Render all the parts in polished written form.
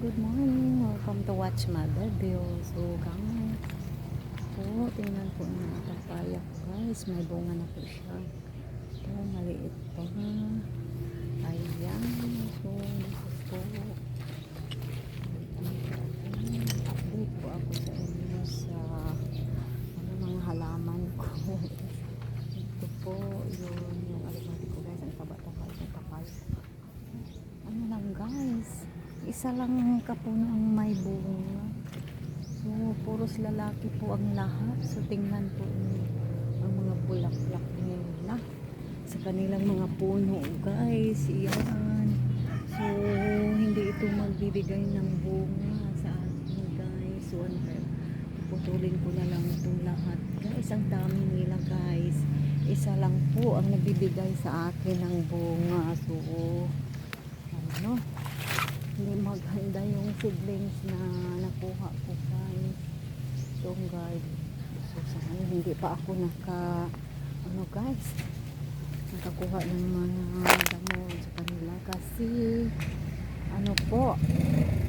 Good morning. Welcome to watch my video. So guys, tingnan po yung papaya ko guys. May bunga na po siya. Ito, maliit pa. Ayan. So, ito po. Update po ako sa inyo sa mga halaman ko. Ito po, yung alimati ko guys. Ang taba-taba yung papaya. Ano lang guys, isa lang kapuno ang may bunga. So puros lalaki po ang lahat. So tingnan po ang mga bulaklak nila sa kanilang mga puno guys. Yan. So hindi ito magbibigay ng bunga sa akin guys. So putulin ko na lang itong lahat guys. Ang dami nila guys. Isa lang po ang nagbibigay sa akin ng bunga. So ano, hindi maganda yung seedlings na nakuha ko guys. So guys, so sana hindi pa ako guys, nakakuha ng mga damo sa kanila kasi po,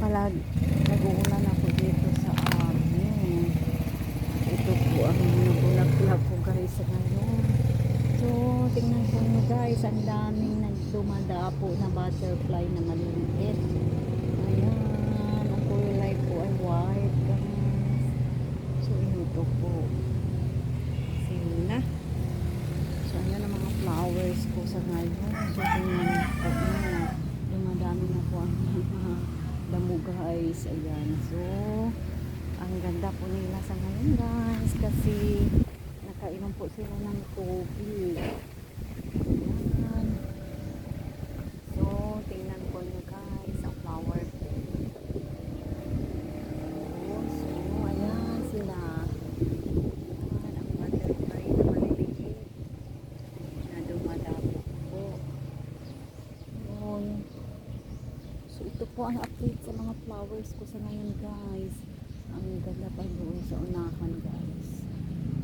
nag-uulan ako dito sa amin. Ito po ang mga bulaklak ko guys sa ngayon. So tingnan po nyo guys, ang daming dumadapo na butterfly na maliliit. Ayan, ang kulay po ay white guys. So ito po sila. So ayan ang mga flowers ko sa ngayon. So tingnan po nyo, dumadami na po ang mga damo guys. Ayan, so ang ganda po nila sa ngayon guys kasi nakainom po sila ng tubig. Ayan. So, tingnan po nyo guys ang flower po. So, ayan sila. Ayan, ang butterfly na maliliit na dumadapo po. Ayan. So, ito po ang update sa mga flowers ko sa ngayon guys. Ang ganda pa doon sa unahan guys.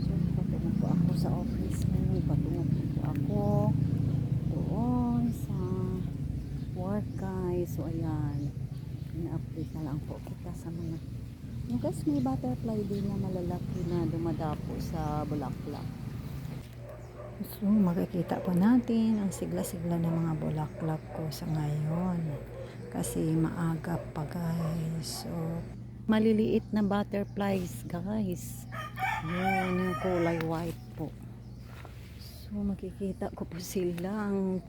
So, patungo po ako sa office ngayon. Patungo po ako doon sa work guys. So ayan, ina-update na lang po kita sa mga guys, may butterfly din na malalaki na dumadapo sa bulaklak. So makikita po natin ang sigla-sigla ng mga bulaklak ko sa ngayon kasi maaga pa guys. So maliliit na butterflies guys. Yun, yung kulay white po. So makikita ko po silang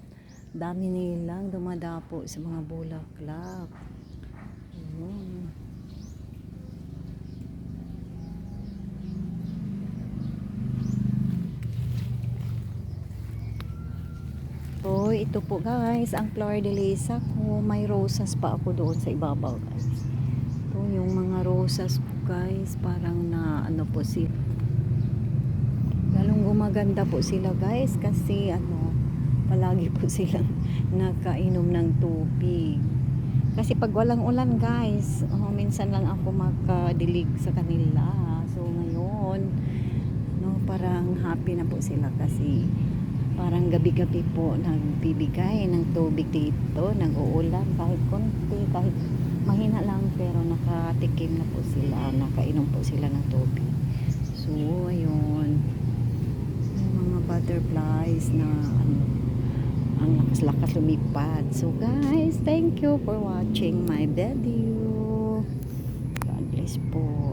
dami nilang dumadapo sa mga bulaklak. Ayun. So ito po guys ang flor de lisa ko. May rosas pa ako doon sa ibabaw guys. Ito yung mga rosas ko guys, parang na po sila, lalong gumaganda po sila guys kasi palagi po silang nakainom ng tubig. Kasi pag walang ulan guys, minsan lang ako makadilig sa kanila. So ngayon, parang happy na po sila kasi parang gabi-gabi po nagbibigay ng tubig dito, nag-uulan kahit konti, kahit mahina lang, pero nakatikim na po sila, nakainom po sila ng tubig. So ayun, yung mga butterflies na ang lakas-lakas lumipad. So guys, thank you for watching my video. God bless po.